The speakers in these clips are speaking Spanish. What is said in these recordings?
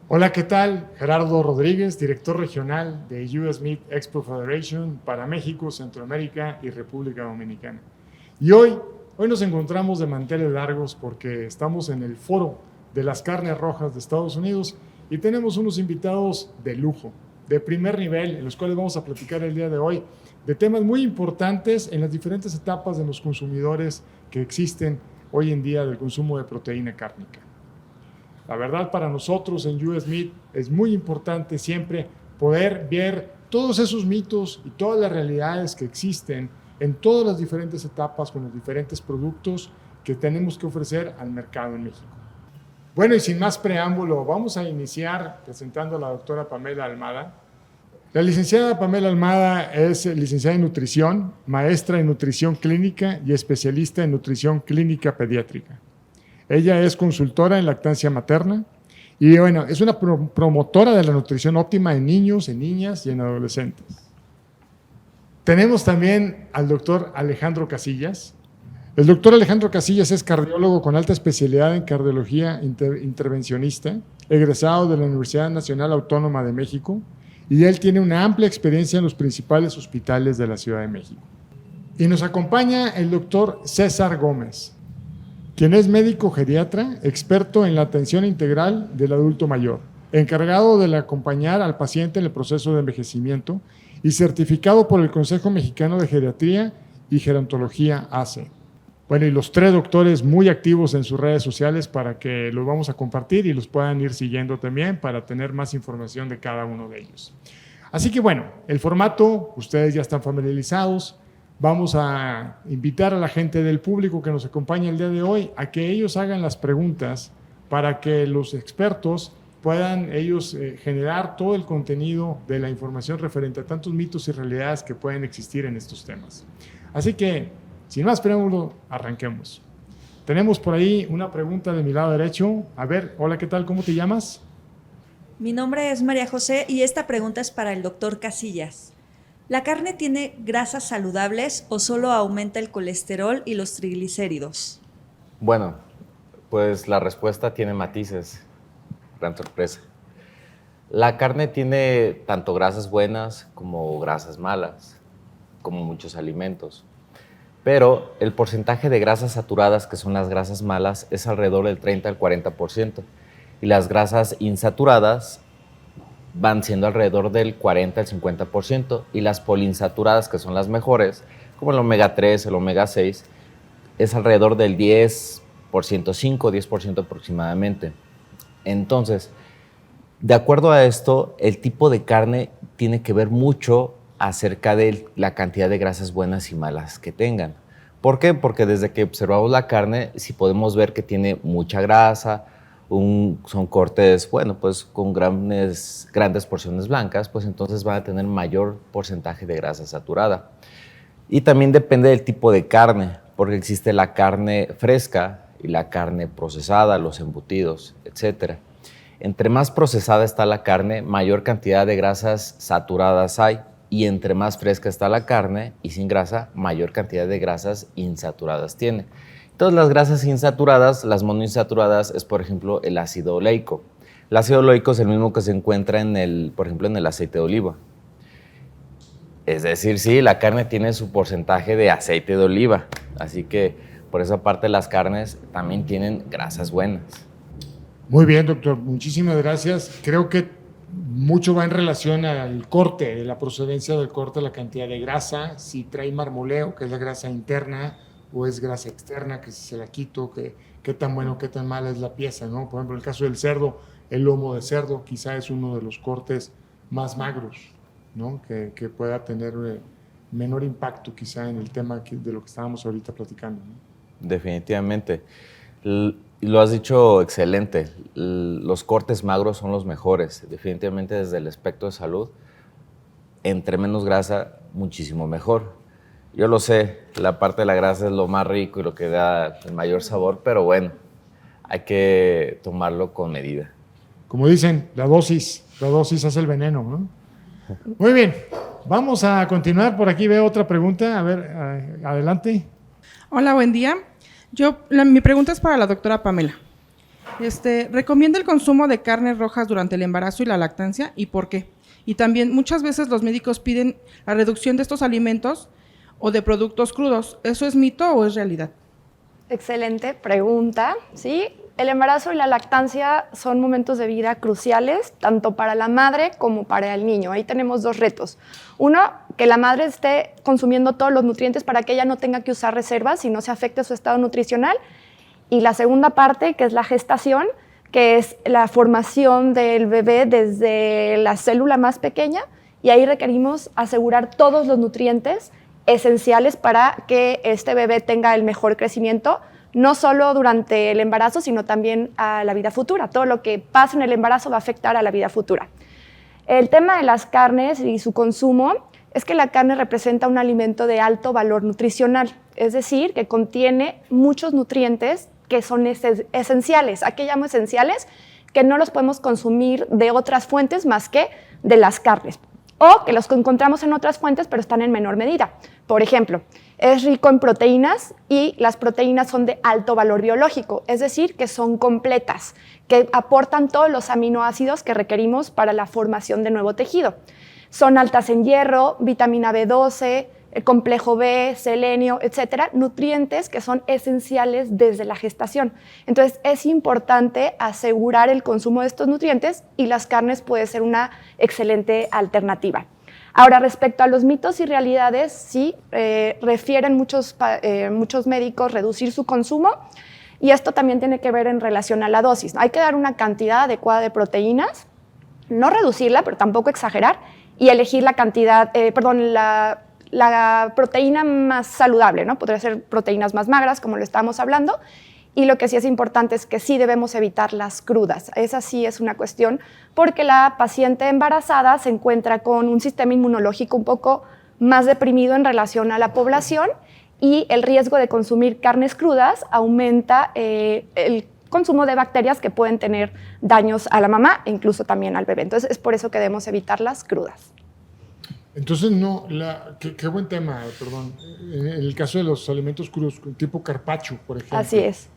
Hola, ¿qué tal? Gerardo Rodríguez, director regional de US Meat Export Federation para México, Centroamérica y República Dominicana. Y hoy nos encontramos de manteles largos porque estamos en el foro de las carnes rojas de Estados Unidos y tenemos unos invitados de lujo, de primer nivel, en los cuales vamos a platicar el día de hoy de temas muy importantes en las diferentes etapas de los consumidores que existen hoy en día del consumo de proteína cárnica. La verdad, para nosotros en US Meat es muy importante siempre poder ver todos esos mitos y todas las realidades que existen en todas las diferentes etapas con los diferentes productos que tenemos que ofrecer al mercado en México. Bueno, y sin más preámbulo, vamos a iniciar presentando a la doctora Pamela Almada. La licenciada Pamela Almada es licenciada en nutrición, maestra en nutrición clínica y especialista en nutrición clínica pediátrica. Ella es consultora en lactancia materna y bueno, es una promotora de la nutrición óptima en niños, en niñas y en adolescentes. Tenemos también al doctor Alejandro Casillas. El doctor Alejandro Casillas es cardiólogo con alta especialidad en cardiología intervencionista, egresado de la Universidad Nacional Autónoma de México, y él tiene una amplia experiencia en los principales hospitales de la Ciudad de México. Y nos acompaña el doctor César Gómez, quien es médico geriatra, experto en la atención integral del adulto mayor, encargado de acompañar al paciente en el proceso de envejecimiento y certificado por el Consejo Mexicano de Geriatría y Gerontología AC. Bueno, y los tres doctores muy activos en sus redes sociales para que los vamos a compartir y los puedan ir siguiendo también para tener más información de cada uno de ellos. Así que bueno, el formato, ustedes ya están familiarizados. Vamos a invitar a la gente del público que nos acompaña el día de hoy a que ellos hagan las preguntas para que los expertos puedan ellos generar todo el contenido de la información referente a tantos mitos y realidades que pueden existir en estos temas. Así que, sin más preámbulo, arranquemos. Tenemos por ahí una pregunta de mi lado derecho. A ver, hola, ¿qué tal? ¿Cómo te llamas? Mi nombre es María José y esta pregunta es para el doctor Casillas. ¿La carne tiene grasas saludables o solo aumenta el colesterol y los triglicéridos? Bueno, pues la respuesta tiene matices. Gran sorpresa. La carne tiene tanto grasas buenas como grasas malas, como muchos alimentos. Pero el porcentaje de grasas saturadas, que son las grasas malas, es alrededor del 30 al 40%. Y las grasas insaturadas van siendo alrededor del 40 al 50%, y las poliinsaturadas, que son las mejores, como el omega 3, el omega 6, es alrededor del 10%, 5 o 10% aproximadamente. Entonces, de acuerdo a esto, el tipo de carne tiene que ver mucho acerca de la cantidad de grasas buenas y malas que tengan. ¿Por qué? Porque desde que observamos la carne, si podemos ver que tiene mucha grasa, son cortes, bueno, pues con grandes porciones blancas, pues entonces van a tener mayor porcentaje de grasa saturada. Y también depende del tipo de carne, porque existe la carne fresca y la carne procesada, los embutidos, etc. Entre más procesada está la carne, mayor cantidad de grasas saturadas hay, y entre más fresca está la carne y sin grasa, mayor cantidad de grasas insaturadas tiene. Entonces, las grasas insaturadas, las monoinsaturadas, es por ejemplo el ácido oleico. El ácido oleico es el mismo que se encuentra por ejemplo, en el aceite de oliva. Es decir, sí, la carne tiene su porcentaje de aceite de oliva, así que por esa parte las carnes también tienen grasas buenas. Muy bien, doctor, muchísimas gracias. Creo que mucho va en relación al corte, la procedencia del corte, la cantidad de grasa, si trae marmoleo, que es la grasa interna, o es grasa externa, que si se la quito, qué tan bueno, qué tan mala es la pieza, ¿no? Por ejemplo, en el caso del cerdo, el lomo de cerdo quizá es uno de los cortes más magros, ¿no? Que pueda tener menor impacto quizá en el tema de lo que estábamos ahorita platicando, ¿no? Definitivamente. Lo has dicho excelente. Los cortes magros son los mejores. Definitivamente desde el aspecto de salud, entre menos grasa, muchísimo mejor. Yo lo sé, la parte de la grasa es lo más rico y lo que da el mayor sabor, pero bueno, hay que tomarlo con medida. Como dicen, la dosis hace el veneno, ¿no? Muy bien, vamos a continuar. Por aquí veo otra pregunta. A ver, adelante. Hola, buen día. Mi pregunta es para la doctora Pamela. ¿Recomienda el consumo de carnes rojas durante el embarazo y la lactancia y por qué? Y también muchas veces los médicos piden la reducción de estos alimentos o de productos crudos. ¿Eso es mito o es realidad? Excelente pregunta, ¿sí? El embarazo y la lactancia son momentos de vida cruciales, tanto para la madre como para el niño. Ahí tenemos dos retos. Uno, que la madre esté consumiendo todos los nutrientes para que ella no tenga que usar reservas y no se afecte su estado nutricional. Y la segunda parte, que es la gestación, que es la formación del bebé desde la célula más pequeña, y ahí requerimos asegurar todos los nutrientes esenciales para que este bebé tenga el mejor crecimiento, no solo durante el embarazo, sino también a la vida futura. Todo lo que pasa en el embarazo va a afectar a la vida futura. El tema de las carnes y su consumo es que la carne representa un alimento de alto valor nutricional, es decir, que contiene muchos nutrientes que son esenciales. ¿A qué llamo esenciales? Que no los podemos consumir de otras fuentes más que de las carnes, o que los encontramos en otras fuentes pero están en menor medida. Por ejemplo, es rico en proteínas y las proteínas son de alto valor biológico, es decir, que son completas, que aportan todos los aminoácidos que requerimos para la formación de nuevo tejido. Son altas en hierro, vitamina B12, el complejo B, selenio, etcétera, nutrientes que son esenciales desde la gestación. Entonces, es importante asegurar el consumo de estos nutrientes y las carnes puede ser una excelente alternativa. Ahora, respecto a los mitos y realidades, sí, refieren muchos médicos reducir su consumo y esto también tiene que ver en relación a la dosis. Hay que dar una cantidad adecuada de proteínas, no reducirla, pero tampoco exagerar, y elegir la cantidad, la proteína más saludable, ¿no? Podría ser proteínas más magras, como lo estábamos hablando, y lo que sí es importante es que sí debemos evitar las crudas. Esa sí es una cuestión, porque la paciente embarazada se encuentra con un sistema inmunológico un poco más deprimido en relación a la población y el riesgo de consumir carnes crudas aumenta el consumo de bacterias que pueden tener daños a la mamá e incluso también al bebé. Entonces, es por eso que debemos evitar las crudas. Entonces, no, qué buen tema, perdón. En el caso de los alimentos crudos, tipo carpaccio, por ejemplo. Así es.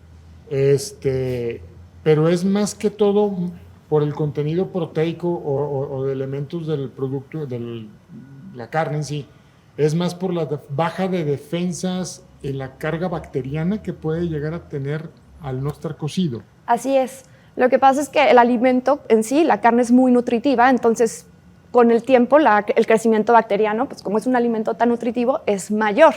Pero es más que todo por el contenido proteico o de elementos del producto, de la carne en sí. Es más por la baja de defensas en la carga bacteriana que puede llegar a tener al no estar cocido. Así es. Lo que pasa es que el alimento en sí, la carne es muy nutritiva, entonces con el tiempo el crecimiento bacteriano, pues como es un alimento tan nutritivo, es mayor.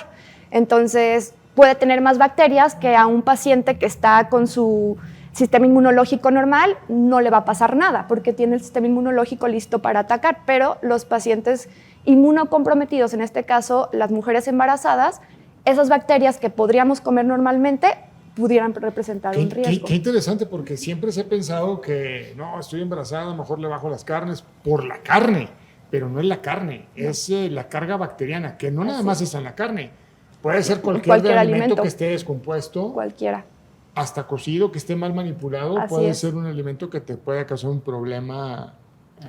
Entonces puede tener más bacterias que a un paciente que está con su sistema inmunológico normal, no le va a pasar nada porque tiene el sistema inmunológico listo para atacar, pero los pacientes inmunocomprometidos, en este caso las mujeres embarazadas, esas bacterias que podríamos comer normalmente pudieran representar un riesgo. Qué interesante, porque siempre se ha pensado que no, estoy embarazada, a lo mejor le bajo las carnes por la carne, pero no es la carne, es la carga bacteriana, que no nada más está en la carne. Puede ser cualquier alimento que esté descompuesto. Cualquiera. Hasta cocido, que esté mal manipulado, Así puede es. ser un alimento que te pueda causar un problema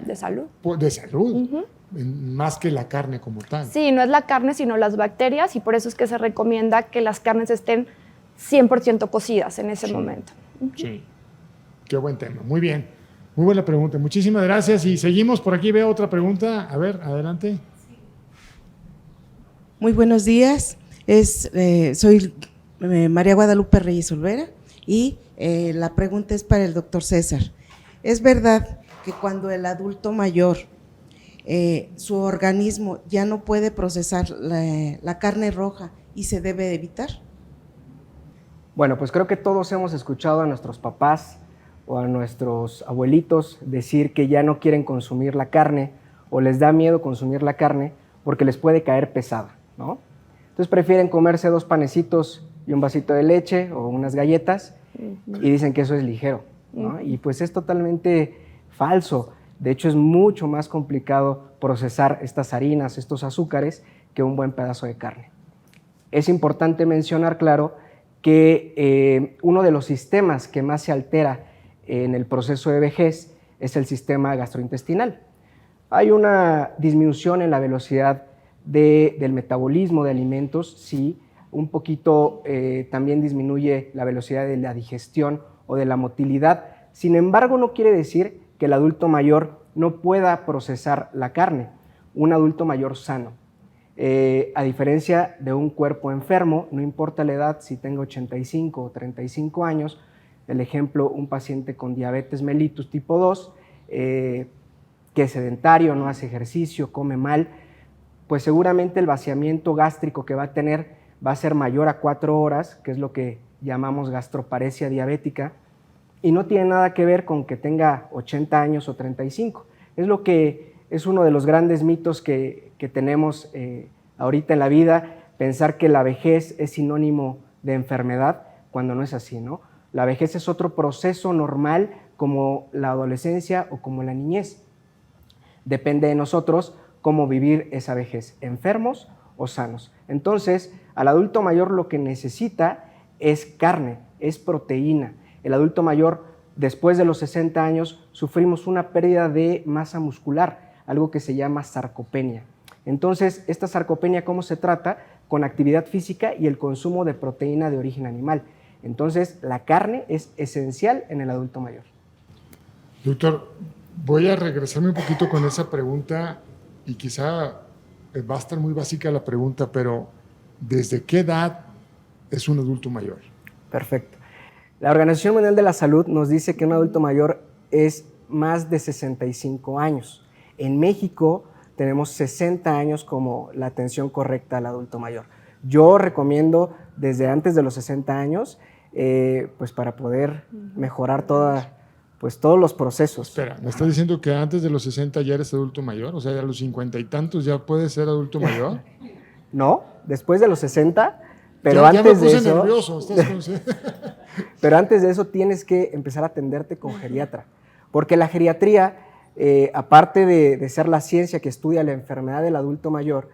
de salud. De salud, más que la carne como tal. Sí, no es la carne, sino las bacterias, y por eso es que se recomienda que las carnes estén 100% cocidas en ese momento. Sí, qué buen tema. Muy bien, muy buena pregunta. Muchísimas gracias y seguimos por aquí. Veo otra pregunta. A ver, adelante. Muy buenos días. Soy María Guadalupe Reyes Olvera y la pregunta es para el doctor César. ¿Es verdad que cuando el adulto mayor, su organismo ya no puede procesar la carne roja y se debe evitar? Bueno, pues creo que todos hemos escuchado a nuestros papás o a nuestros abuelitos decir que ya no quieren consumir la carne o les da miedo consumir la carne porque les puede caer pesada, ¿no? Entonces prefieren comerse 2 panecitos y un vasito de leche o unas galletas y dicen que eso es ligero, ¿no? Y pues es totalmente falso. De hecho, es mucho más complicado procesar estas harinas, estos azúcares, que un buen pedazo de carne. Es importante mencionar, claro, que uno de los sistemas que más se altera en el proceso de vejez es el sistema gastrointestinal. Hay una disminución en la velocidad del metabolismo de alimentos, sí, un poquito también disminuye la velocidad de la digestión o de la motilidad. Sin embargo, no quiere decir que el adulto mayor no pueda procesar la carne, un adulto mayor sano. A diferencia de un cuerpo enfermo, no importa la edad, si tenga 85 o 35 años, el ejemplo, un paciente con diabetes mellitus tipo 2, que es sedentario, no hace ejercicio, come mal, pues seguramente el vaciamiento gástrico que va a tener va a ser mayor a 4 horas, que es lo que llamamos gastroparesia diabética, y no tiene nada que ver con que tenga 80 años o 35. Es uno de los grandes mitos que tenemos ahorita en la vida, pensar que la vejez es sinónimo de enfermedad, cuando no es así, ¿no? La vejez es otro proceso normal como la adolescencia o como la niñez. Depende de nosotros cómo vivir esa vejez, enfermos o sanos. Entonces, al adulto mayor lo que necesita es carne, es proteína. El adulto mayor, después de los 60 años, sufrimos una pérdida de masa muscular, algo que se llama sarcopenia. Entonces, esta sarcopenia, ¿cómo se trata? Con actividad física y el consumo de proteína de origen animal. Entonces, la carne es esencial en el adulto mayor. Doctor, voy a regresarme un poquito con esa pregunta y quizá va a estar muy básica la pregunta, pero ¿desde qué edad es un adulto mayor? Perfecto. La Organización Mundial de la Salud nos dice que un adulto mayor es más de 65 años. En México tenemos 60 años como la atención correcta al adulto mayor. Yo recomiendo desde antes de los 60 años, pues para poder mejorar todos los procesos. Espera, ¿me estás diciendo que antes de los 60 ya eres adulto mayor? O sea, a los 50 y tantos ya puedes ser adulto mayor. No, después de los 60, pero ya antes me puse de eso... nervioso. Pero antes de eso tienes que empezar a atenderte con geriatra, porque la geriatría, aparte de ser la ciencia que estudia la enfermedad del adulto mayor,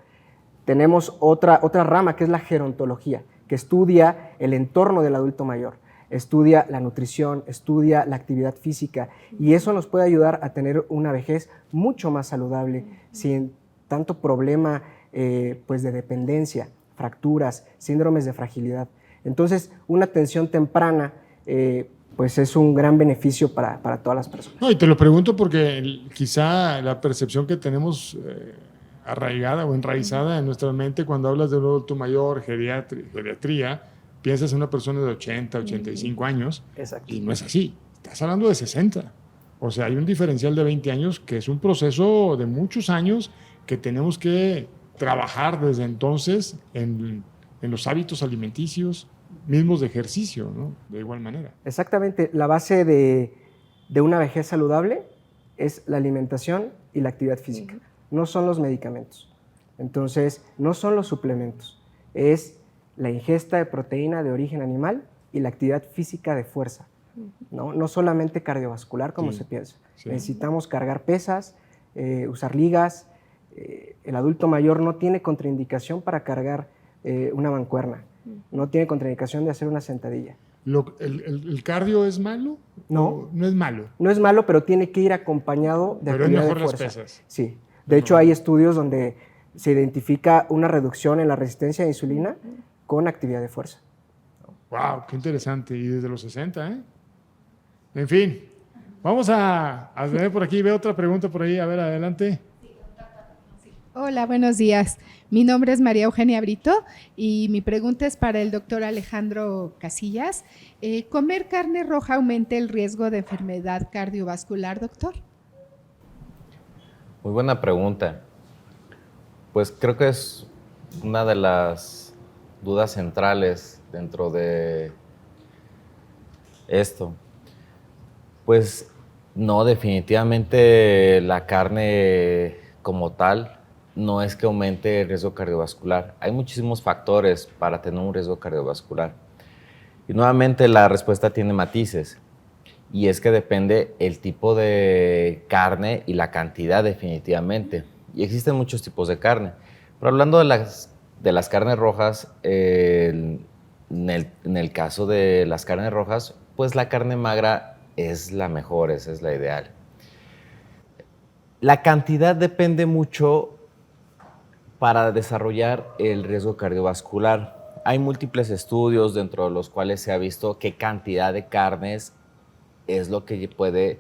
tenemos otra rama que es la gerontología, que estudia el entorno del adulto mayor, estudia la nutrición, estudia la actividad física, y eso nos puede ayudar a tener una vejez mucho más saludable, sin tanto problema pues de dependencia, fracturas, síndromes de fragilidad. Entonces, una atención temprana pues es un gran beneficio para todas las personas. No, y te lo pregunto porque quizá la percepción que tenemos arraigada o enraizada en nuestra mente cuando hablas de un adulto mayor, geriatría, piensas en una persona de 80, 85 años. Exacto. Y no es así. Estás hablando de 60. O sea, hay un diferencial de 20 años que es un proceso de muchos años que tenemos que trabajar desde entonces en los hábitos alimenticios mismos de ejercicio, ¿no? De igual manera. Exactamente. La base de una vejez saludable es la alimentación y la actividad física. No son los medicamentos. Entonces, no son los suplementos. Es la ingesta de proteína de origen animal y la actividad física de fuerza. No solamente cardiovascular como se piensa. Sí. Necesitamos cargar pesas, usar ligas. El adulto mayor no tiene contraindicación para cargar una mancuerna. No tiene contraindicación de hacer una sentadilla. ¿El cardio es malo? No. No es malo. No es malo, pero tiene que ir acompañado de actividad de fuerza. Pero es mejor las pesas. Sí. De hecho, hay estudios donde se identifica una reducción en la resistencia a la insulina con actividad de fuerza. ¡Wow! ¡Qué interesante! Y desde los 60, ¿eh? En fin, vamos a ver por aquí. Veo otra pregunta por ahí. A ver, adelante. Hola, buenos días. Mi nombre es María Eugenia Brito y mi pregunta es para el doctor Alejandro Casillas. ¿Comer carne roja aumenta el riesgo de enfermedad cardiovascular, doctor? Muy buena pregunta. Pues creo que es una de las dudas centrales dentro de esto. Pues no, definitivamente la carne como tal no es que aumente el riesgo cardiovascular. Hay muchísimos factores para tener un riesgo cardiovascular. Y nuevamente la respuesta tiene matices. Y es que depende el tipo de carne y la cantidad definitivamente. Y existen muchos tipos de carne. Pero hablando de las carnes rojas, en el caso de las carnes rojas, pues la carne magra es la mejor, esa es la ideal. La cantidad depende mucho para desarrollar el riesgo cardiovascular. Hay múltiples estudios dentro de los cuales se ha visto qué cantidad de carnes es lo que puede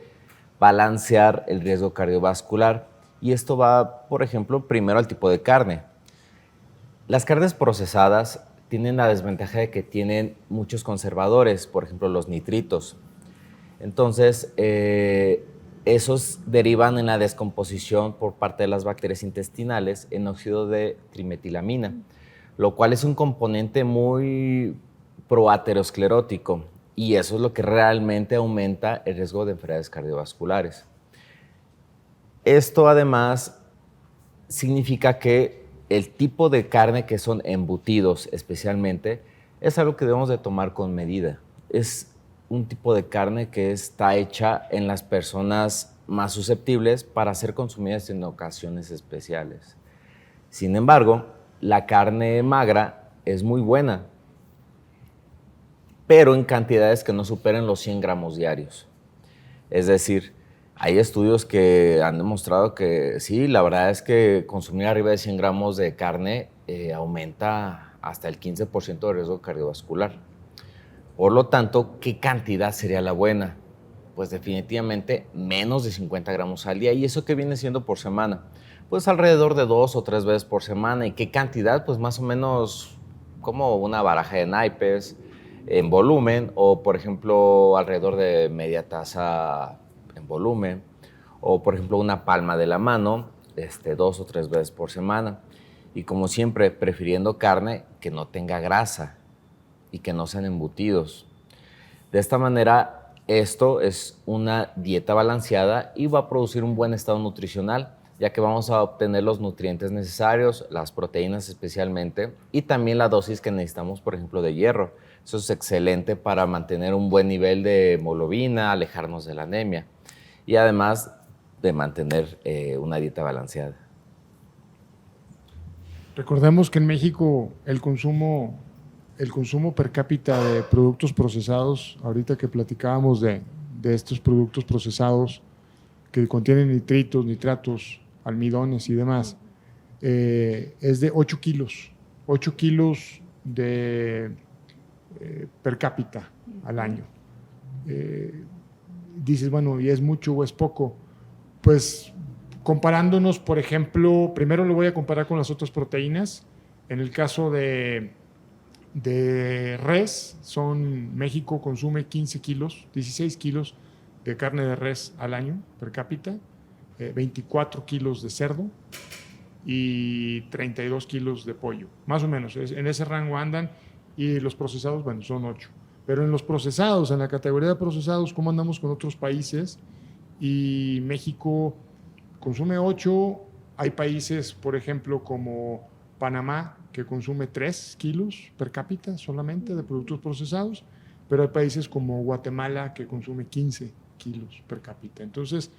balancear el riesgo cardiovascular. Y esto va, por ejemplo, primero al tipo de carne. Las carnes procesadas tienen la desventaja de que tienen muchos conservadores, por ejemplo, los nitritos. Entonces, esos derivan en la descomposición por parte de las bacterias intestinales en óxido de trimetilamina, lo cual es un componente muy proaterosclerótico, y eso es lo que realmente aumenta el riesgo de enfermedades cardiovasculares. Esto además significa que el tipo de carne que son embutidos especialmente es algo que debemos de tomar con medida. Es un tipo de carne que está hecha en las personas más susceptibles para ser consumidas en ocasiones especiales. Sin embargo, la carne magra es muy buena, pero en cantidades que no superen los 100 gramos diarios. Es decir, hay estudios que han demostrado que sí, la verdad es que consumir arriba de 100 gramos de carne aumenta hasta el 15% de riesgo cardiovascular. Por lo tanto, ¿qué cantidad sería la buena? Pues definitivamente menos de 50 gramos al día. ¿Y eso qué viene siendo por semana? Pues alrededor de 2 o 3 veces por semana. ¿Y qué cantidad? Pues más o menos como una baraja de naipes en volumen, o por ejemplo alrededor de media taza en volumen, o por ejemplo una palma de la mano 2 o 3 veces por semana. Y como siempre, prefiriendo carne que no tenga grasa y que no sean embutidos. De esta manera, esto es una dieta balanceada y va a producir un buen estado nutricional, ya que vamos a obtener los nutrientes necesarios, las proteínas especialmente, y también la dosis que necesitamos, por ejemplo, de hierro. Eso es excelente para mantener un buen nivel de hemoglobina, alejarnos de la anemia, y además de mantener una dieta balanceada. Recordemos que en México el consumo per cápita de productos procesados, ahorita que platicábamos de estos productos procesados que contienen nitritos, nitratos, almidones y demás, es de 8 kilos. 8 kilos de per cápita al año. Dices, bueno, ¿y es mucho o es poco? Pues comparándonos, por ejemplo, primero lo voy a comparar con las otras proteínas. En el caso de res, México consume 15 kilos, 16 kilos de carne de res al año per cápita, 24 kilos de cerdo y 32 kilos de pollo. Más o menos, en ese rango andan, y los procesados, bueno, son 8. Pero en los procesados, en la categoría de procesados, ¿cómo andamos con otros países? Y México consume 8, hay países, por ejemplo, como Panamá, que consume 3 kilos per cápita solamente de productos procesados, pero hay países como Guatemala que consume 15 kilos per cápita. Entonces,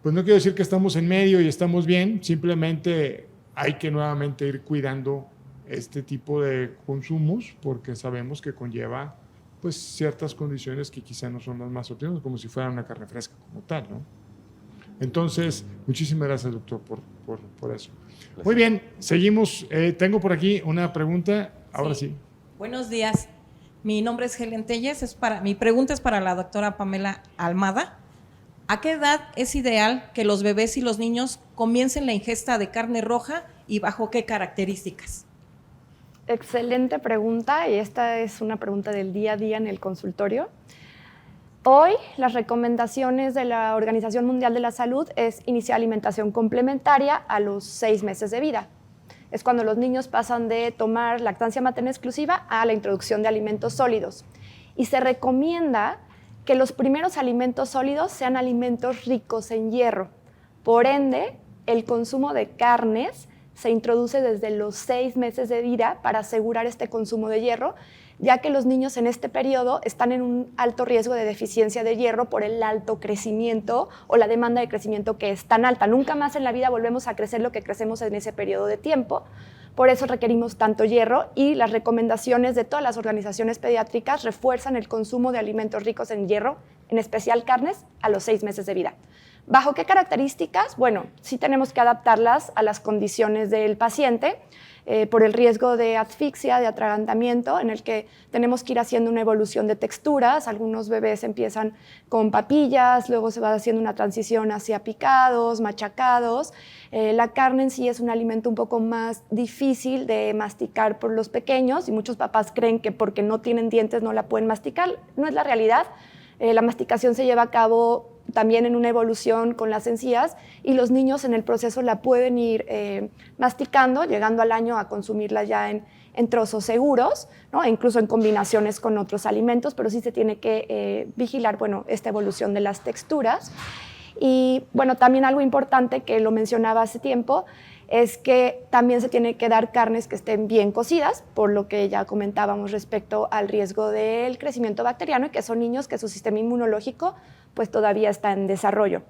pues no quiero decir que estamos en medio y estamos bien, simplemente hay que nuevamente ir cuidando este tipo de consumos porque sabemos que conlleva pues ciertas condiciones que quizá no son las más óptimas, como si fuera una carne fresca como tal, ¿no? Entonces, muchísimas gracias, doctor, por eso. Gracias. Muy bien, seguimos. Tengo por aquí una pregunta. Ahora sí. Buenos días. Mi nombre es Helen Telles. Mi pregunta es para la doctora Pamela Almada. ¿A qué edad es ideal que los bebés y los niños comiencen la ingesta de carne roja y bajo qué características? Excelente pregunta, y esta es una pregunta del día a día en el consultorio. Hoy las recomendaciones de la Organización Mundial de la Salud es iniciar alimentación complementaria a los 6 meses de vida. Es cuando los niños pasan de tomar lactancia materna exclusiva a la introducción de alimentos sólidos. Y se recomienda que los primeros alimentos sólidos sean alimentos ricos en hierro. Por ende, el consumo de carnes se introduce desde los 6 meses de vida para asegurar este consumo de hierro, ya que los niños en este periodo están en un alto riesgo de deficiencia de hierro por el alto crecimiento o la demanda de crecimiento que es tan alta. Nunca más en la vida volvemos a crecer lo que crecemos en ese periodo de tiempo. Por eso requerimos tanto hierro, y las recomendaciones de todas las organizaciones pediátricas refuerzan el consumo de alimentos ricos en hierro, en especial carnes, a los 6 meses de vida. ¿Bajo qué características? Bueno, sí tenemos que adaptarlas a las condiciones del paciente, por el riesgo de asfixia, de atragantamiento, en el que tenemos que ir haciendo una evolución de texturas. Algunos bebés empiezan con papillas, luego se va haciendo una transición hacia picados, machacados. La carne en sí es un alimento un poco más difícil de masticar por los pequeños y muchos papás creen que porque no tienen dientes no la pueden masticar. No es la realidad. La masticación se lleva a cabo también en una evolución con las encías y los niños en el proceso la pueden ir masticando, llegando al año a consumirla ya en trozos seguros, ¿no? E incluso en combinaciones con otros alimentos, pero sí se tiene que vigilar, bueno, esta evolución de las texturas. Y bueno, también algo importante que lo mencionaba hace tiempo es que también se tiene que dar carnes que estén bien cocidas, por lo que ya comentábamos respecto al riesgo del crecimiento bacteriano y que son niños que su sistema inmunológico pues todavía está en desarrollo.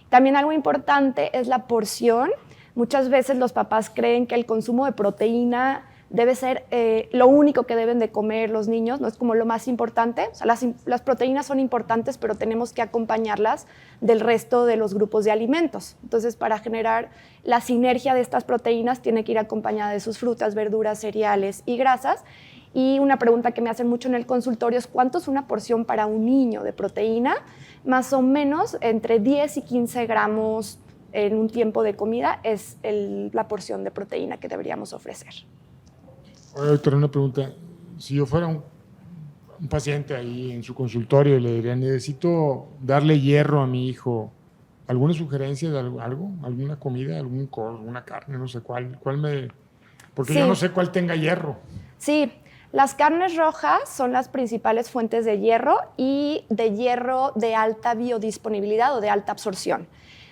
También algo importante es la porción. Muchas veces los papás creen que el consumo de proteína debe ser lo único que deben de comer los niños, no es como lo más importante. O sea, las proteínas son importantes, pero tenemos que acompañarlas del resto de los grupos de alimentos. Entonces, para generar la sinergia de estas proteínas, tiene que ir acompañada de sus frutas, verduras, cereales y grasas. Y una pregunta que me hacen mucho en el consultorio es ¿cuánto es una porción para un niño de proteína? Más o menos entre 10 y 15 gramos en un tiempo de comida es la porción de proteína que deberíamos ofrecer. Oye, doctor, una pregunta. Si yo fuera un paciente ahí en su consultorio y le diría, necesito darle hierro a mi hijo, ¿alguna sugerencia de algo? ¿Alguna comida? ¿Alguna carne? No sé cuál me... Porque sí, yo no sé cuál tenga hierro. Sí, las carnes rojas son las principales fuentes de hierro y de hierro de alta biodisponibilidad o de alta absorción.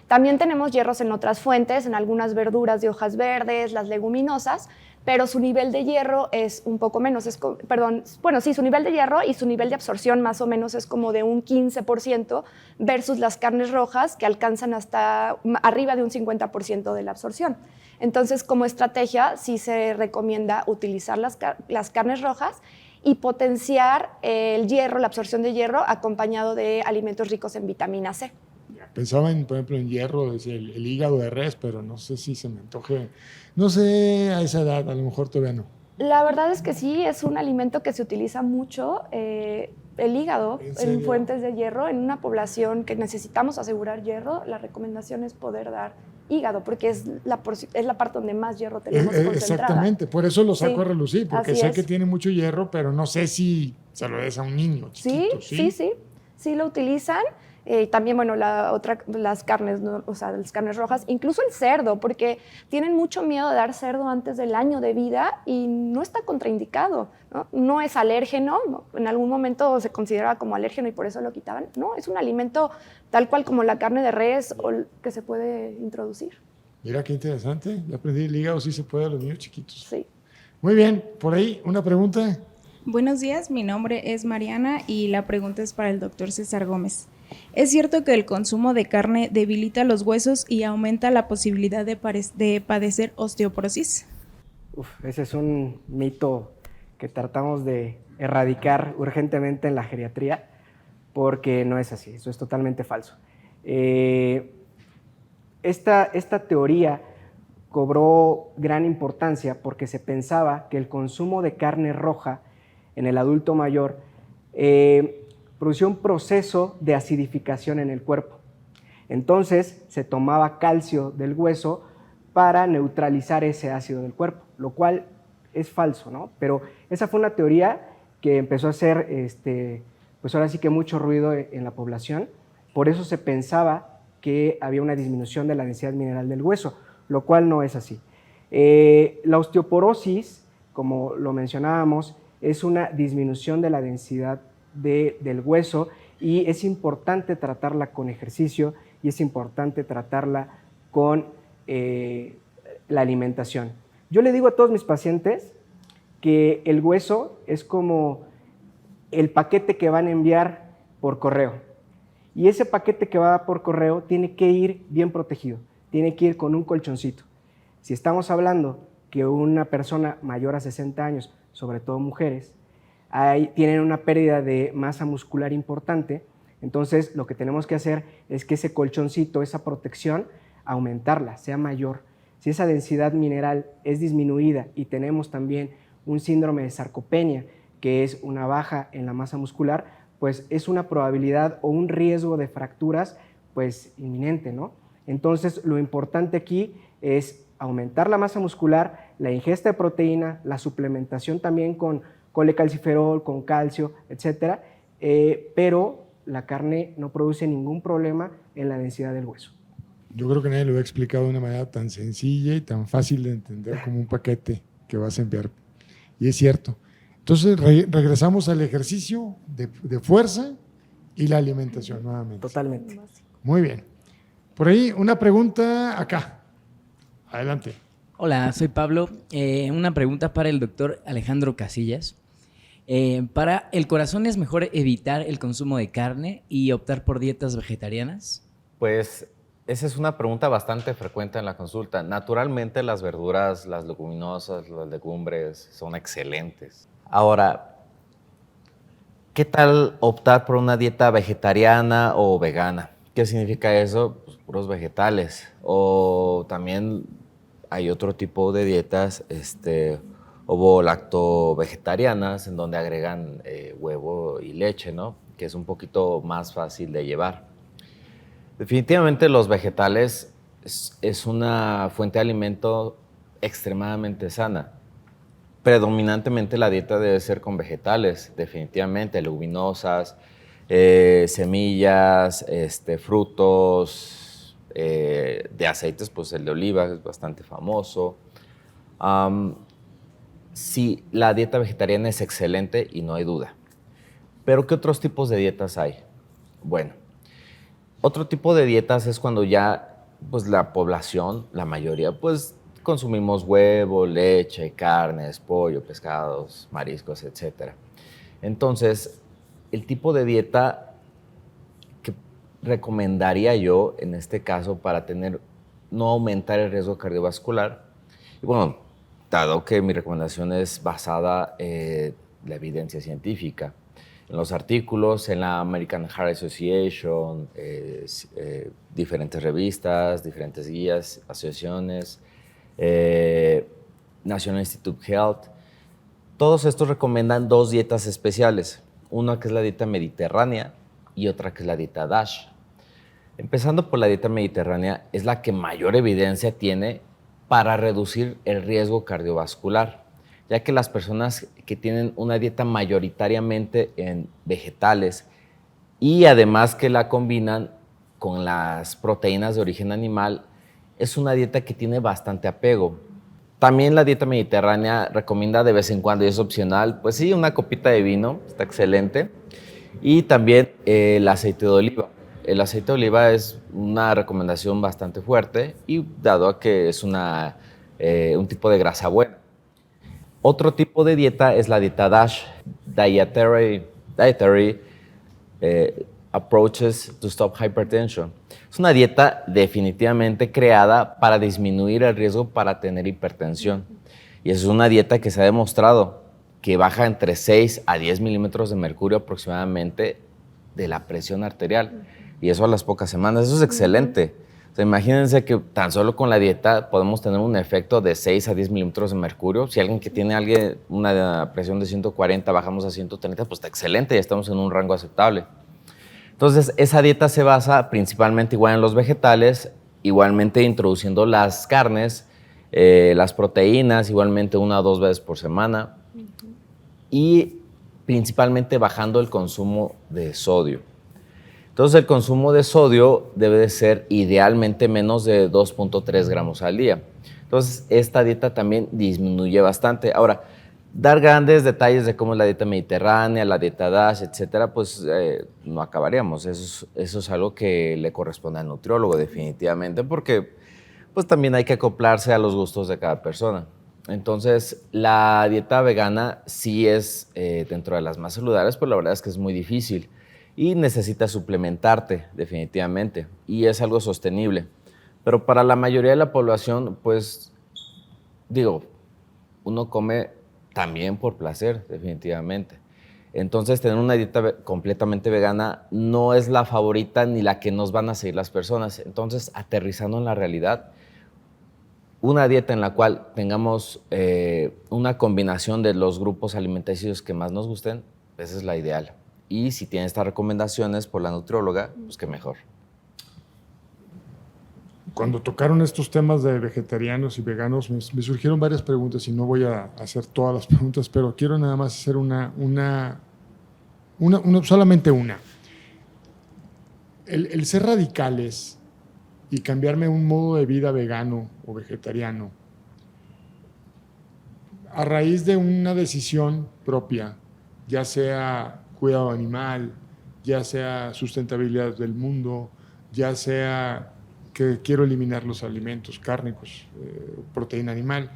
También tenemos hierros en otras fuentes, en algunas verduras de hojas verdes, las leguminosas, pero su nivel de hierro es un poco menos, su nivel de hierro y su nivel de absorción más o menos es como de un 15% versus las carnes rojas que alcanzan hasta arriba de un 50% de la absorción. Entonces, como estrategia, sí se recomienda utilizar las carnes rojas y potenciar el hierro, la absorción de hierro, acompañado de alimentos ricos en vitamina C. Pensaba, por ejemplo, en hierro, el hígado de res, pero no sé si se me antoje. No sé a esa edad, a lo mejor todavía no. La verdad es que sí, es un alimento que se utiliza mucho, el hígado, en fuentes de hierro. En una población que necesitamos asegurar hierro, la recomendación es poder dar hígado, porque es la parte donde más hierro tenemos concentrada. Exactamente, por eso lo saco Sí, a relucir, porque sé que tiene mucho hierro, pero no sé si se lo des a un niño chiquito. Sí lo utilizan. También, bueno, las carnes, ¿no? O sea, las carnes rojas, incluso el cerdo, porque tienen mucho miedo de dar cerdo antes del año de vida y no está contraindicado, ¿no? No es alérgeno, ¿no? En algún momento se consideraba como alérgeno y por eso lo quitaban. No, es un alimento tal cual como la carne de res o que se puede introducir. Mira qué interesante, ya aprendí, el hígado sí se puede a los niños chiquitos. Sí. Muy bien, por ahí una pregunta. Buenos días, mi nombre es Mariana y la pregunta es para el doctor César Gómez. ¿Es cierto que el consumo de carne debilita los huesos y aumenta la posibilidad de padecer osteoporosis? Ese es un mito que tratamos de erradicar urgentemente en la geriatría porque no es así, eso es totalmente falso. Esta teoría cobró gran importancia porque se pensaba que el consumo de carne roja en el adulto mayor producía un proceso de acidificación en el cuerpo. Entonces se tomaba calcio del hueso para neutralizar ese ácido del cuerpo, lo cual es falso, ¿no? Pero esa fue una teoría que empezó a hacer, pues ahora sí que mucho ruido en la población. Por eso se pensaba que había una disminución de la densidad mineral del hueso, lo cual no es así. La osteoporosis, como lo mencionábamos, es una disminución de la densidad del hueso y es importante tratarla con ejercicio y es importante tratarla con la alimentación. Yo le digo a todos mis pacientes que el hueso es como el paquete que van a enviar por correo y ese paquete que va por correo tiene que ir bien protegido, tiene que ir con un colchoncito. Si estamos hablando que una persona mayor a 60 años, sobre todo mujeres, tienen una pérdida de masa muscular importante, Entonces, lo que tenemos que hacer es que ese colchoncito, esa protección, aumentarla, sea mayor. Si esa densidad mineral es disminuida y tenemos también un síndrome de sarcopenia, que es una baja en la masa muscular, pues es una probabilidad o un riesgo de fracturas pues inminente, ¿no? Entonces, lo importante aquí es aumentar la masa muscular, la ingesta de proteína, la suplementación también con colecalciferol, con calcio, etcétera, pero la carne no produce ningún problema en la densidad del hueso. Yo creo que nadie lo ha explicado de una manera tan sencilla y tan fácil de entender como un paquete que vas a enviar. Y es cierto. Entonces regresamos al ejercicio de fuerza y la alimentación nuevamente. Totalmente. Muy bien. Por ahí una pregunta acá. Adelante. Hola, soy Pablo. Una pregunta para el doctor Alejandro Casillas. Para el corazón, ¿es mejor evitar el consumo de carne y optar por dietas vegetarianas? Pues esa es una pregunta bastante frecuente en la consulta. Naturalmente las verduras, las leguminosas, las legumbres son excelentes. Ahora, ¿qué tal optar por una dieta vegetariana o vegana? ¿Qué significa eso? Pues puros vegetales. O también hay otro tipo de dietas ovo-lacto-vegetarianas en donde agregan huevo y leche, ¿no? Que es un poquito más fácil de llevar. Definitivamente los vegetales es una fuente de alimento extremadamente sana. Predominantemente la dieta debe ser con vegetales, definitivamente, leguminosas, semillas, frutos, de aceites, pues el de oliva es bastante famoso. Sí, la dieta vegetariana es excelente y no hay duda. Pero ¿qué otros tipos de dietas hay? Bueno, otro tipo de dietas es cuando ya pues, la población, la mayoría, pues consumimos huevo, leche, carnes, pollo, pescados, mariscos, etc. Entonces, el tipo de dieta que recomendaría yo en este caso para no aumentar el riesgo cardiovascular, y bueno, dado que mi recomendación es basada en la evidencia científica, en los artículos, en la American Heart Association, diferentes revistas, diferentes guías, asociaciones, National Institute of Health. Todos estos recomiendan dos dietas especiales, una que es la dieta mediterránea y otra que es la dieta DASH. Empezando por la dieta mediterránea, es la que mayor evidencia tiene para reducir el riesgo cardiovascular, ya que las personas que tienen una dieta mayoritariamente en vegetales y además que la combinan con las proteínas de origen animal, es una dieta que tiene bastante apego. También la dieta mediterránea recomienda de vez en cuando, y es opcional, pues sí, una copita de vino, está excelente, y también el aceite de oliva. El aceite de oliva es una recomendación bastante fuerte y dado a que es un tipo de grasa buena. Otro tipo de dieta es la dieta DASH, Dietary Approaches to Stop Hypertension. Es una dieta definitivamente creada para disminuir el riesgo para tener hipertensión. Y es una dieta que se ha demostrado que baja entre 6 a 10 milímetros de mercurio aproximadamente de la presión arterial. Y eso a las pocas semanas. Eso es excelente. O sea, imagínense que tan solo con la dieta podemos tener un efecto de 6 a 10 milímetros de mercurio. Si alguien que tiene una presión de 140 bajamos a 130, pues está excelente, ya estamos en un rango aceptable. Entonces, esa dieta se basa principalmente igual en los vegetales, igualmente introduciendo las carnes, las proteínas, igualmente 1 o 2 veces por semana, y principalmente bajando el consumo de sodio. Entonces, el consumo de sodio debe de ser idealmente menos de 2.3 gramos al día. Entonces, esta dieta también disminuye bastante. Ahora, dar grandes detalles de cómo es la dieta mediterránea, la dieta DASH, etcétera, pues no acabaríamos. Eso es algo que le corresponde al nutriólogo definitivamente, porque pues también hay que acoplarse a los gustos de cada persona. Entonces, la dieta vegana sí es dentro de las más saludables, pero la verdad es que es muy difícil y necesitas suplementarte definitivamente y es algo sostenible. Pero para la mayoría de la población, pues digo, uno come también por placer, definitivamente. Entonces, tener una dieta completamente vegana no es la favorita ni la que nos van a seguir las personas. Entonces, aterrizando en la realidad, una dieta en la cual tengamos una combinación de los grupos alimenticios que más nos gusten, esa es la ideal. Y si tiene estas recomendaciones por la nutrióloga, pues qué mejor. Cuando tocaron estos temas de vegetarianos y veganos, me surgieron varias preguntas y no voy a hacer todas las preguntas, pero quiero nada más hacer solamente una. El ser radicales y cambiarme un modo de vida vegano o vegetariano a raíz de una decisión propia, ya sea cuidado animal, ya sea sustentabilidad del mundo, ya sea que quiero eliminar los alimentos cárnicos, proteína animal,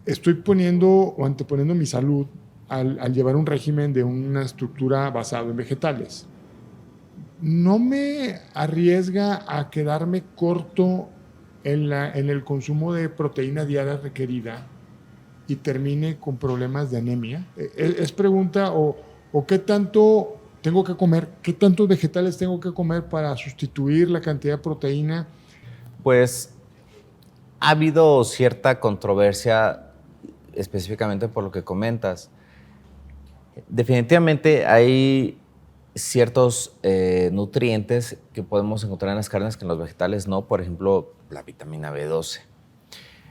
estoy poniendo o anteponiendo mi salud al llevar un régimen de una estructura basado en vegetales. ¿No me arriesga a quedarme corto en el consumo de proteína diaria requerida y termine con problemas de anemia? Es pregunta, o qué tanto tengo que comer, qué tantos vegetales tengo que comer para sustituir la cantidad de proteína. Pues ha habido cierta controversia específicamente por lo que comentas. Definitivamente hay ciertos nutrientes que podemos encontrar en las carnes que en los vegetales no, por ejemplo, la vitamina B12.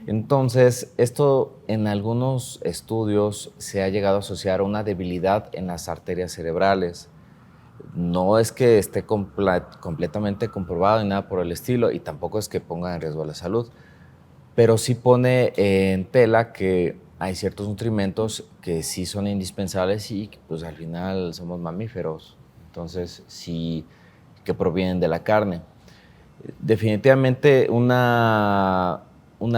Entonces, esto en algunos estudios se ha llegado a asociar a una debilidad en las arterias cerebrales. No es que esté completamente comprobado ni nada por el estilo, y tampoco es que ponga en riesgo la salud, pero sí pone en tela que hay ciertos nutrimentos que sí son indispensables y pues al final somos mamíferos, entonces sí, que provienen de la carne. Definitivamente una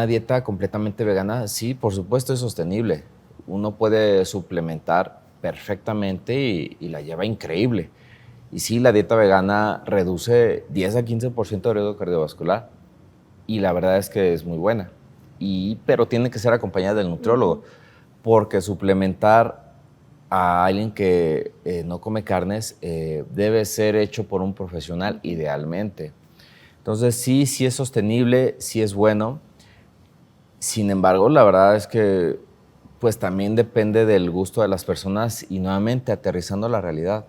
dieta completamente vegana, sí, por supuesto es sostenible. Uno puede suplementar perfectamente y la lleva increíble. Y sí, la dieta vegana reduce 10 a 15% de riesgo cardiovascular y la verdad es que es muy buena. Pero tiene que ser acompañada del nutriólogo, porque suplementar a alguien que no come carnes debe ser hecho por un profesional idealmente. Entonces sí es sostenible, sí es bueno. Sin embargo, la verdad es que pues también depende del gusto de las personas y nuevamente aterrizando a la realidad.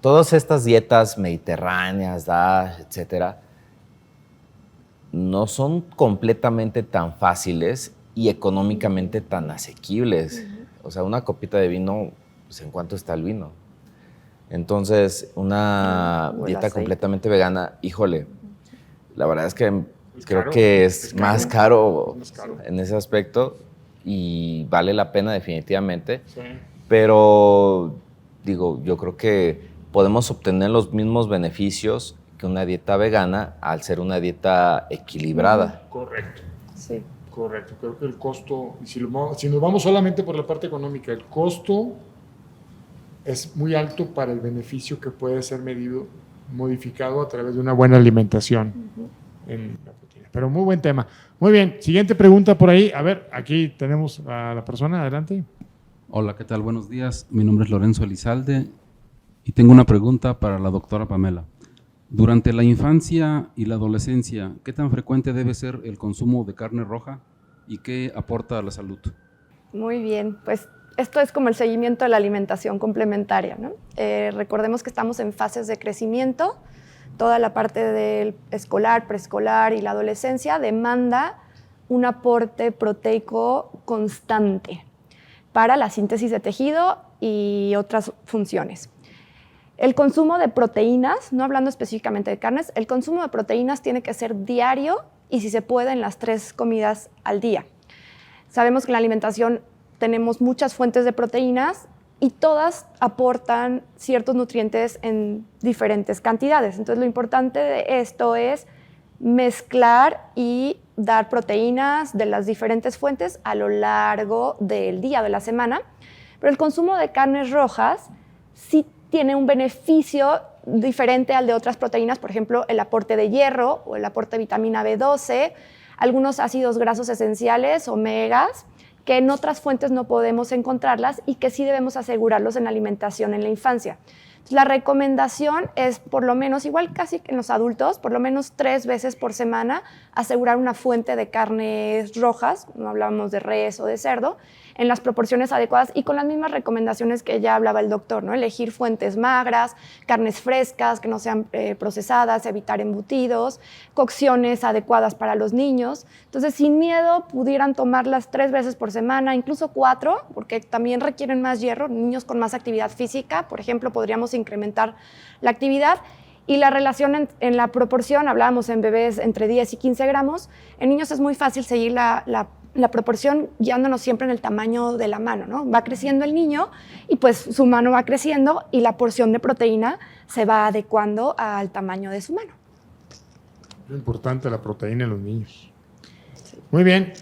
Todas estas dietas mediterráneas, etcétera, no son completamente tan fáciles y económicamente tan asequibles. O sea, una copita de vino, pues, ¿en cuánto está el vino? Entonces, una dieta completamente vegana, híjole, la verdad es que creo que es más caro en ese aspecto y vale la pena definitivamente. Sí. Pero, digo, yo creo que podemos obtener los mismos beneficios que una dieta vegana al ser una dieta equilibrada. Correcto. Sí. Correcto. Creo que el costo, y si nos vamos solamente por la parte económica, el costo es muy alto para el beneficio que puede ser modificado a través de una buena alimentación en la proteína. Pero muy buen tema. Muy bien, siguiente pregunta por ahí. A ver, aquí tenemos a la persona, adelante. Hola, ¿qué tal? Buenos días. Mi nombre es Lorenzo Elizalde y tengo una pregunta para la doctora Pamela. Durante la infancia y la adolescencia, ¿qué tan frecuente debe ser el consumo de carne roja y qué aporta a la salud? Muy bien, pues esto es como el seguimiento de la alimentación complementaria, ¿no? Recordemos que estamos en fases de crecimiento. Toda la parte del escolar, preescolar y la adolescencia demanda un aporte proteico constante para la síntesis de tejido y otras funciones. El consumo de proteínas, no hablando específicamente de carnes, el consumo de proteínas tiene que ser diario y si se puede en las 3 comidas al día. Sabemos que en la alimentación tenemos muchas fuentes de proteínas y todas aportan ciertos nutrientes en diferentes cantidades. Entonces lo importante de esto es mezclar y dar proteínas de las diferentes fuentes a lo largo del día, de la semana. Pero el consumo de carnes rojas sí tiene un beneficio diferente al de otras proteínas, por ejemplo, el aporte de hierro o el aporte de vitamina B12, algunos ácidos grasos esenciales, omegas, que en otras fuentes no podemos encontrarlas y que sí debemos asegurarlos en la alimentación en la infancia. La recomendación es por lo menos, igual casi que en los adultos, por lo menos 3 veces por semana asegurar una fuente de carnes rojas, no hablamos de res o de cerdo, en las proporciones adecuadas y con las mismas recomendaciones que ya hablaba el doctor, ¿no? Elegir fuentes magras, carnes frescas que no sean procesadas, evitar embutidos, cocciones adecuadas para los niños. Entonces, sin miedo, pudieran tomarlas 3 veces por semana, incluso 4, porque también requieren más hierro. Niños con más actividad física, por ejemplo, podríamos incrementar la actividad. Y la relación en la proporción, hablábamos en bebés entre 10 y 15 gramos, en niños es muy fácil seguir la proporción guiándonos siempre en el tamaño de la mano, ¿no? Va creciendo el niño y pues su mano va creciendo y la porción de proteína se va adecuando al tamaño de su mano. Es importante la proteína en los niños. Sí. Muy bien.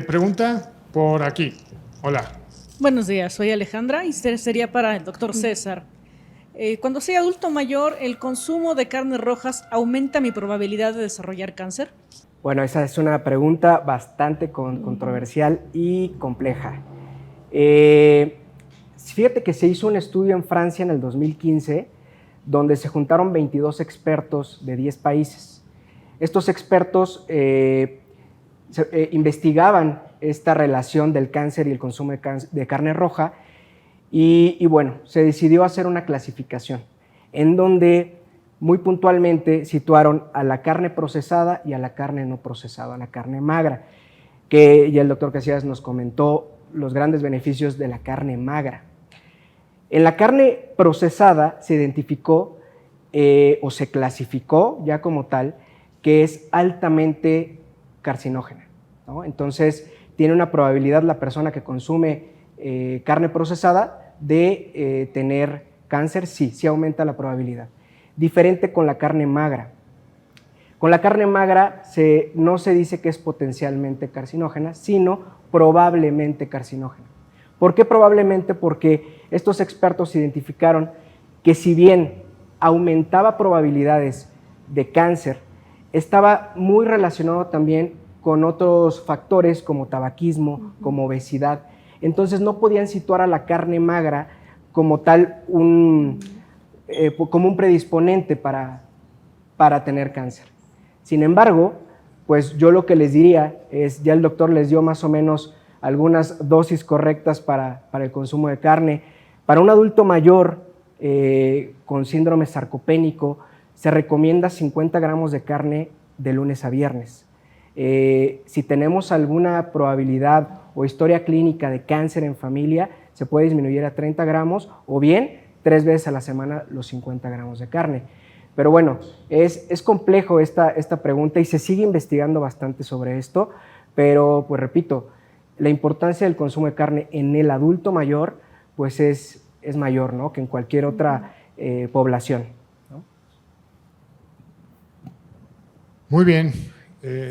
Pregunta por aquí. Hola. Buenos días, soy Alejandra y sería para el doctor César. Cuando soy adulto mayor, ¿el consumo de carnes rojas aumenta mi probabilidad de desarrollar cáncer? Bueno, esa es una pregunta bastante controversial y compleja. Fíjate que se hizo un estudio en Francia en el 2015 donde se juntaron 22 expertos de 10 países. Estos expertos investigaban esta relación del cáncer y el consumo de carne roja y bueno, se decidió hacer una clasificación en donde muy puntualmente situaron a la carne procesada y a la carne no procesada, a la carne magra, que ya el doctor Casillas nos comentó los grandes beneficios de la carne magra. En la carne procesada se identificó o se clasificó ya como tal que es altamente carcinógena, ¿no? Entonces tiene una probabilidad la persona que consume carne procesada de tener cáncer, sí aumenta la probabilidad. Diferente con la carne magra. Con la carne magra no se dice que es potencialmente carcinógena, sino probablemente carcinógena. ¿Por qué probablemente? Porque estos expertos identificaron que si bien aumentaba probabilidades de cáncer, estaba muy relacionado también con otros factores como tabaquismo, como obesidad. Entonces no podían situar a la carne magra como tal como un predisponente para tener cáncer. Sin embargo, pues yo lo que les diría es, ya el doctor les dio más o menos algunas dosis correctas para el consumo de carne. Para un adulto mayor con síndrome sarcopénico se recomienda 50 gramos de carne de lunes a viernes. Si tenemos alguna probabilidad o historia clínica de cáncer en familia, se puede disminuir a 30 gramos o bien 3 veces a la semana los 50 gramos de carne. Pero bueno, es complejo esta pregunta y se sigue investigando bastante sobre esto, pero pues repito, la importancia del consumo de carne en el adulto mayor pues es mayor, ¿no?, que en cualquier otra población, ¿no? Muy bien,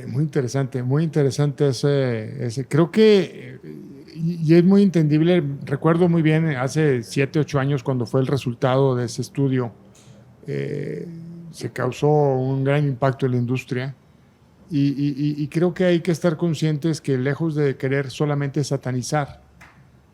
muy interesante ese. Creo que y es muy entendible. Recuerdo muy bien hace 7, 8 años cuando fue el resultado de ese estudio, se causó un gran impacto en la industria y creo que hay que estar conscientes que lejos de querer solamente satanizar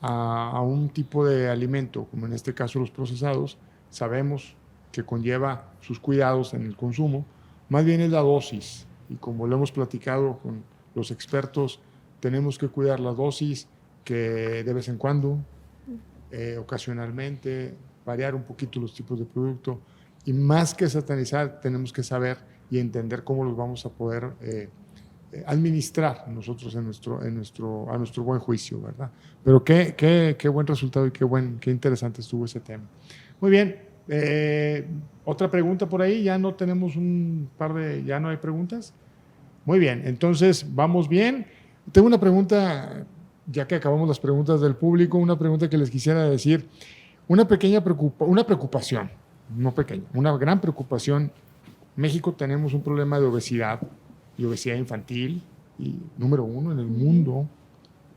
a un tipo de alimento, como en este caso los procesados, sabemos que conlleva sus cuidados en el consumo, más bien es la dosis. Y como lo hemos platicado con los expertos, tenemos que cuidar la dosis, que de vez en cuando, ocasionalmente, variar un poquito los tipos de producto. Y más que satanizar, tenemos que saber y entender cómo los vamos a poder administrar nosotros a nuestro buen juicio, ¿verdad? Pero qué buen resultado y qué interesante estuvo ese tema. Muy bien. ¿Otra pregunta por ahí? Ya no tenemos ya no hay preguntas. Muy bien, entonces vamos bien. Tengo una pregunta, ya que acabamos las preguntas del público, una pregunta que les quisiera decir. Una preocupación, no pequeña, una gran preocupación. En México tenemos un problema de obesidad y obesidad infantil, y número 1 en el mundo,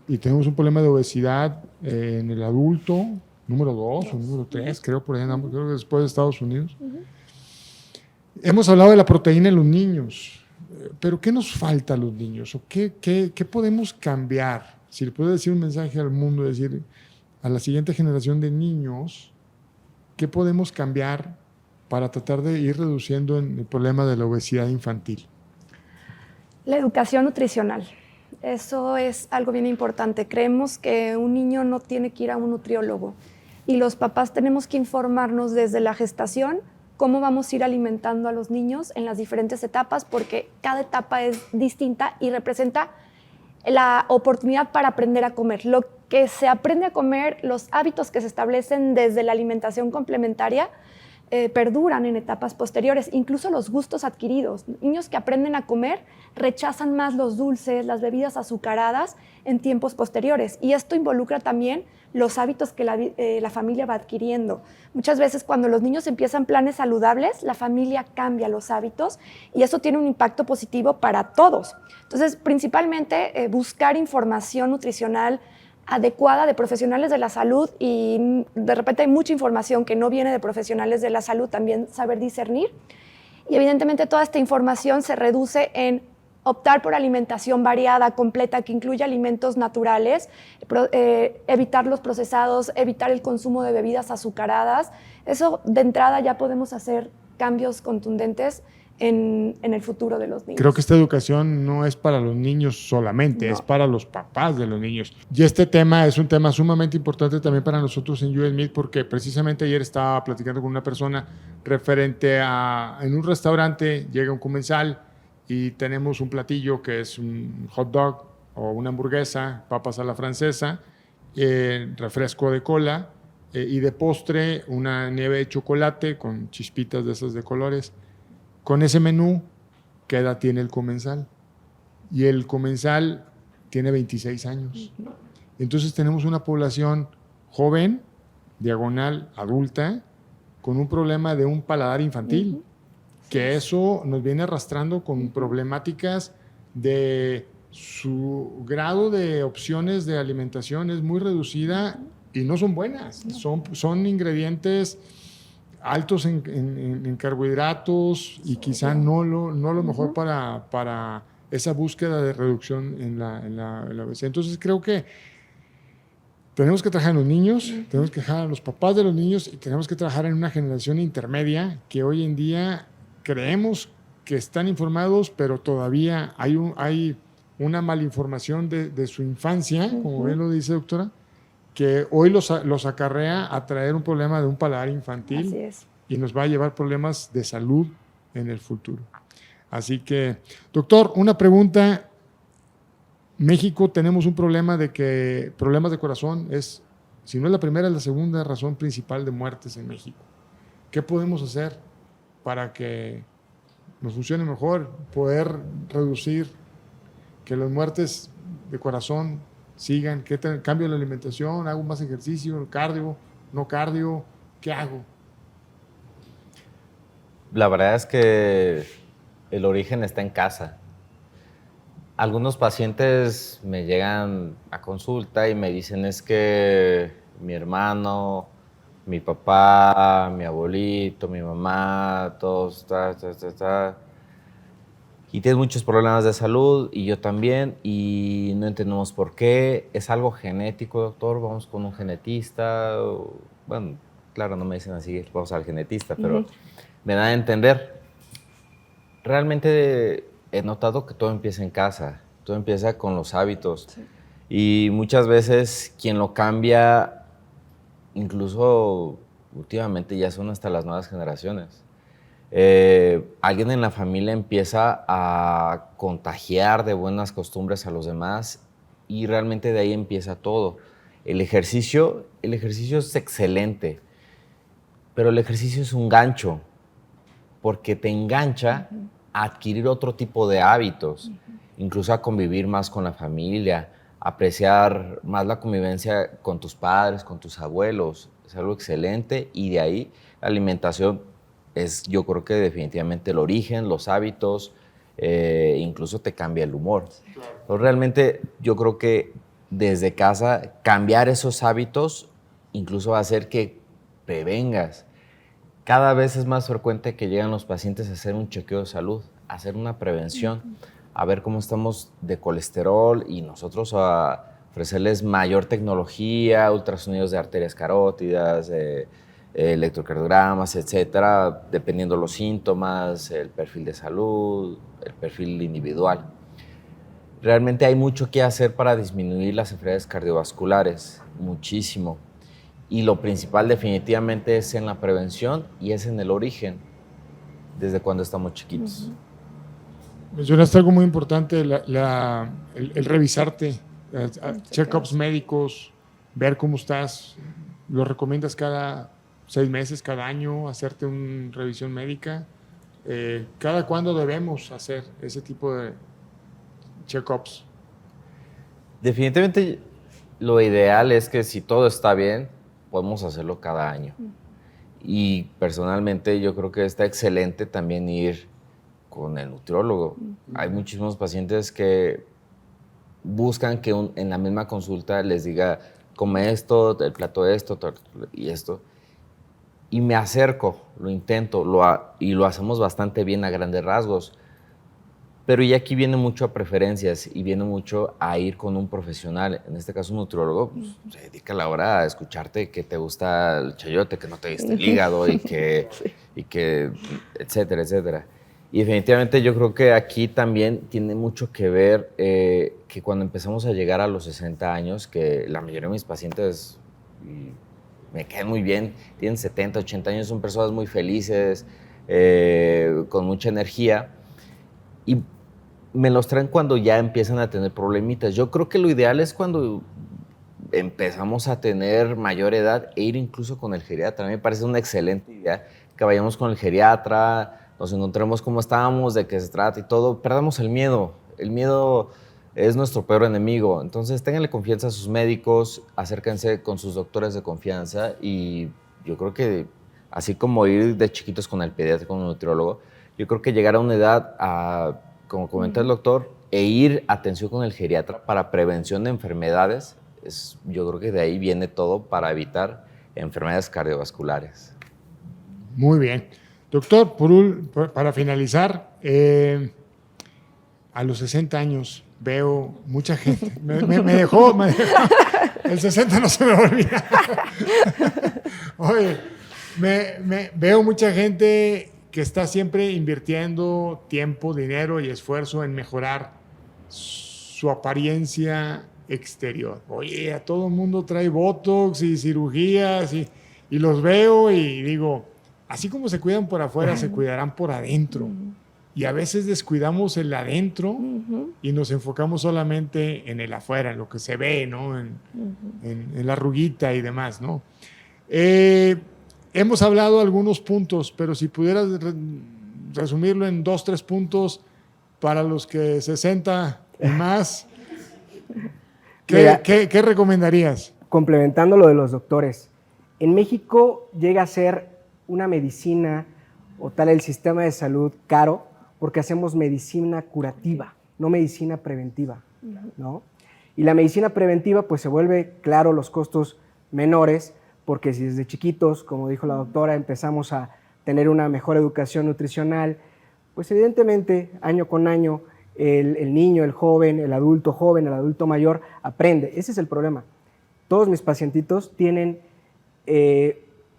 y tenemos un problema de obesidad en el adulto, número 2 o número 3, creo por ahí andamos, creo que después de Estados Unidos. Hemos hablado de la proteína en los niños, pero ¿qué nos falta a los niños? ¿O qué podemos cambiar si le puedo decir un mensaje al mundo, decir a la siguiente generación de niños, ¿qué podemos cambiar para tratar de ir reduciendo el problema de la obesidad infantil? La educación nutricional. Eso es algo bien importante. Creemos que un niño no tiene que ir a un nutriólogo y los papás tenemos que informarnos desde la gestación cómo vamos a ir alimentando a los niños en las diferentes etapas, porque cada etapa es distinta y representa la oportunidad para aprender a comer. Lo que se aprende a comer, los hábitos que se establecen desde la alimentación complementaria, perduran en etapas posteriores, incluso los gustos adquiridos. Niños que aprenden a comer rechazan más los dulces, las bebidas azucaradas en tiempos posteriores, y esto involucra también los hábitos que la familia va adquiriendo. Muchas veces cuando los niños empiezan planes saludables, la familia cambia los hábitos y eso tiene un impacto positivo para todos. Entonces, principalmente buscar información nutricional adecuada de profesionales de la salud, y de repente hay mucha información que no viene de profesionales de la salud, también saber discernir. Y evidentemente toda esta información se reduce en optar por alimentación variada, completa, que incluya alimentos naturales, evitar los procesados, evitar el consumo de bebidas azucaradas. Eso de entrada ya podemos hacer cambios contundentes en el futuro de los niños. Creo que esta educación no es para los niños solamente, es para los papás de los niños. Y este tema es un tema sumamente importante también para nosotros en US Meet, porque precisamente ayer estaba platicando con una persona referente a, en un restaurante llega un comensal y tenemos un platillo que es un hot dog o una hamburguesa, papas a la francesa, refresco de cola y de postre una nieve de chocolate con chispitas de esas de colores. Con ese menú, ¿qué edad tiene el comensal? Y el comensal tiene 26 años. Entonces tenemos una población joven, diagonal, adulta, con un problema de un paladar infantil, que eso nos viene arrastrando con problemáticas de su grado de opciones de alimentación es muy reducida y no son buenas. Son ingredientes altos en carbohidratos y quizá no lo mejor para esa búsqueda de reducción en la obesidad. Entonces creo que tenemos que trabajar en los niños, tenemos que trabajar en los papás de los niños y tenemos que trabajar en una generación intermedia que hoy en día creemos que están informados, pero todavía hay una malinformación de su infancia, como bien lo dice doctora, que hoy los acarrea a traer un problema de un paladar infantil. Así es. Y nos va a llevar problemas de salud en el futuro. Así que, doctor, una pregunta. México tenemos un problema de que problemas de corazón es, si no es la primera, es la segunda razón principal de muertes en México. ¿Qué podemos hacer para que nos funcione mejor, poder reducir que las muertes de corazón sigan? ¿Qué cambio la alimentación? ¿Hago más ejercicio? ¿Cardio? ¿No cardio? ¿Qué hago? La verdad es que el origen está en casa. Algunos pacientes me llegan a consulta y me dicen es que mi hermano, mi papá, mi abuelito, mi mamá, todos, y tienen muchos problemas de salud y yo también y no entendemos por qué. ¿Es algo genético, doctor? Vamos con un genetista. Bueno, claro, no me dicen así, vamos al genetista, pero me da a entender. Realmente he notado que todo empieza en casa, todo empieza con los hábitos. Sí. Y muchas veces quien lo cambia, incluso últimamente ya son hasta las nuevas generaciones. Alguien en la familia empieza a contagiar de buenas costumbres a los demás y realmente de ahí empieza todo. El ejercicio es excelente, pero el ejercicio es un gancho, porque te engancha a adquirir otro tipo de hábitos, incluso a convivir más con la familia, apreciar más la convivencia con tus padres, con tus abuelos. Es algo excelente y de ahí la alimentación es, yo creo que definitivamente el origen, los hábitos, incluso te cambia el humor. Claro. Pero realmente yo creo que desde casa cambiar esos hábitos incluso va a hacer que prevengas. Cada vez es más frecuente que llegan los pacientes a hacer un chequeo de salud, a hacer una prevención, a ver cómo estamos de colesterol y nosotros ofrecerles mayor tecnología, ultrasonidos de arterias carótidas, electrocardiogramas, etcétera, dependiendo los síntomas, el perfil de salud, el perfil individual. Realmente hay mucho que hacer para disminuir las enfermedades cardiovasculares, muchísimo. Y lo principal definitivamente es en la prevención y es en el origen, desde cuando estamos chiquitos. Mencionaste algo muy importante, el revisarte, check-ups médicos, ver cómo estás. ¿Lo recomiendas cada 6 meses, cada año, hacerte una revisión médica? ¿Cada cuándo debemos hacer ese tipo de check-ups? Definitivamente lo ideal es que si todo está bien, podemos hacerlo cada año. Y personalmente yo creo que está excelente también ir con el nutriólogo. Hay muchísimos pacientes que buscan que en la misma consulta les diga, come esto, el plato esto y esto. Y me acerco, lo intento, y lo hacemos bastante bien a grandes rasgos. Pero ya aquí viene mucho a preferencias y viene mucho a ir con un profesional, en este caso un nutriólogo, pues, se dedica la hora a escucharte que te gusta el chayote, que no te gusta el hígado y que etcétera, etcétera. Y definitivamente yo creo que aquí también tiene mucho que ver que cuando empezamos a llegar a los 60 años, que la mayoría de mis pacientes me caen muy bien, tienen 70, 80 años, son personas muy felices, con mucha energía, y me los traen cuando ya empiezan a tener problemitas. Yo creo que lo ideal es cuando empezamos a tener mayor edad e ir incluso con el geriatra. A mí me parece una excelente idea que vayamos con el geriatra, nos encontremos cómo estábamos, de qué se trata y todo. Perdamos el miedo. El miedo es nuestro peor enemigo. Entonces, ténganle confianza a sus médicos, acérquense con sus doctores de confianza y yo creo que así como ir de chiquitos con el pediatra, con un nutriólogo, yo creo que llegar a una edad, como comenta el doctor, e ir a atención con el geriatra para prevención de enfermedades, yo creo que de ahí viene todo para evitar enfermedades cardiovasculares. Muy bien. Doctor, para finalizar, a los 60 años veo mucha gente, me dejó, el 60 no se me olvida. Oye, veo mucha gente que está siempre invirtiendo tiempo, dinero y esfuerzo en mejorar su apariencia exterior. Oye, a todo el mundo trae botox y cirugías y los veo y digo, así como se cuidan por afuera, se cuidarán por adentro. Y a veces descuidamos el adentro y nos enfocamos solamente en el afuera, en lo que se ve, ¿no? En la arruguita y demás, ¿no? Hemos hablado algunos puntos, pero si pudieras resumirlo en 2, 3 puntos para los que 60 y más, ¿qué recomendarías? Complementando lo de los doctores, en México llega a ser una medicina o tal el sistema de salud caro porque hacemos medicina curativa, no medicina preventiva, ¿no? Y la medicina preventiva pues se vuelve, claro, los costos menores porque si desde chiquitos, como dijo la doctora, empezamos a tener una mejor educación nutricional, pues evidentemente año con año el niño, el joven, el adulto mayor aprende. Ese es el problema. Todos mis pacientitos tienen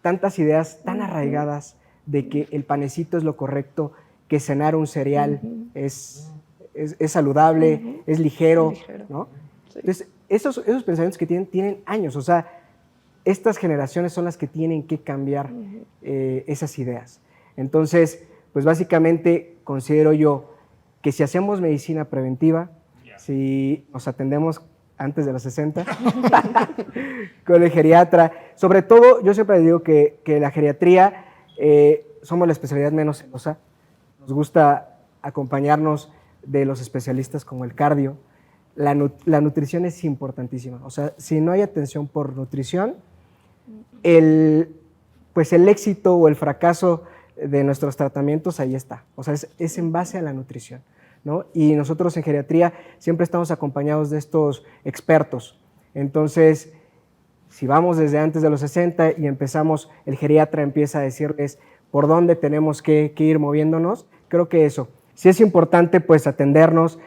tantas ideas tan arraigadas de que el panecito es lo correcto, que cenar un cereal es saludable, es ligero, ¿no? Sí. Entonces, esos pensamientos que tienen años, o sea, estas generaciones son las que tienen que cambiar esas ideas. Entonces, pues básicamente considero yo que si hacemos medicina preventiva, si nos atendemos antes de los 60, con el geriatra, sobre todo, yo siempre digo que la geriatría somos la especialidad menos celosa, nos gusta acompañarnos de los especialistas como el cardio, la nutrición es importantísima, o sea, si no hay atención por nutrición, pues el éxito o el fracaso de nuestros tratamientos ahí está, o sea, es en base a la nutrición, ¿no? Y nosotros en geriatría siempre estamos acompañados de estos expertos, entonces, si vamos desde antes de los 60 y empezamos, el geriatra empieza a decirles por dónde tenemos que ir moviéndonos, creo que eso, sí es importante pues atendernos,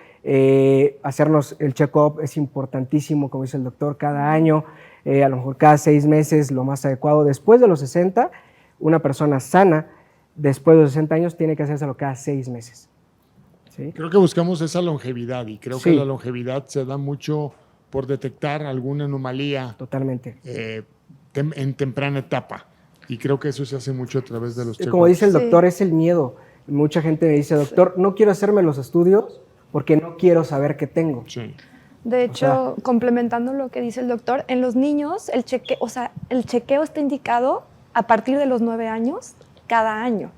Hacernos el check-up es importantísimo, como dice el doctor, cada año, a lo mejor cada 6 meses, lo más adecuado. Después de los 60, una persona sana, después de los 60 años, tiene que hacérselo cada 6 meses. ¿Sí? Creo que buscamos esa longevidad y creo que la longevidad se da mucho por detectar alguna anomalía. Totalmente. En temprana etapa. Y creo que eso se hace mucho a través de los check-ups. Como dice el doctor, es el miedo. Mucha gente me dice, doctor, no quiero hacerme los estudios porque no quiero saber qué tengo. Sí. De hecho, complementando lo que dice el doctor, en los niños el chequeo está indicado a partir de los 9 años cada año.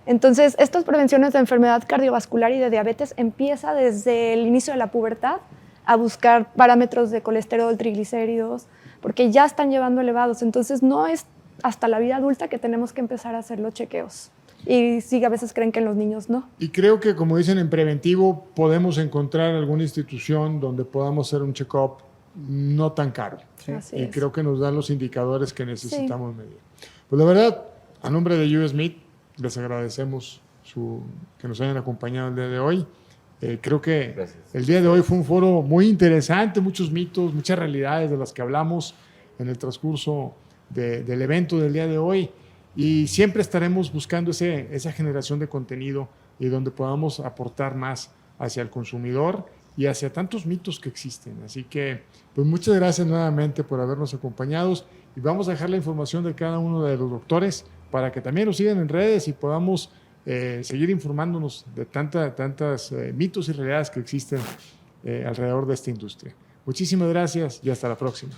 Entonces, estas prevenciones de enfermedad cardiovascular y de diabetes empieza desde el inicio de la pubertad a buscar parámetros de colesterol, triglicéridos, porque ya están llevando elevados. Entonces, no es hasta la vida adulta que tenemos que empezar a hacer los chequeos. Y sí, a veces creen que en los niños no. Y creo que, como dicen en preventivo, podemos encontrar alguna institución donde podamos hacer un check-up no tan caro. Sí. Así Y es. creo que nos dan los indicadores que necesitamos medir. Pues la verdad, a nombre de US Meet, les agradecemos que nos hayan acompañado el día de hoy. Creo que el día de hoy fue un foro muy interesante, muchos mitos, muchas realidades de las que hablamos en el transcurso del evento del día de hoy. Y siempre estaremos buscando esa generación de contenido y donde podamos aportar más hacia el consumidor y hacia tantos mitos que existen. Así que, pues muchas gracias nuevamente por habernos acompañado y vamos a dejar la información de cada uno de los doctores para que también nos sigan en redes y podamos seguir informándonos de tantas mitos y realidades que existen alrededor de esta industria. Muchísimas gracias y hasta la próxima.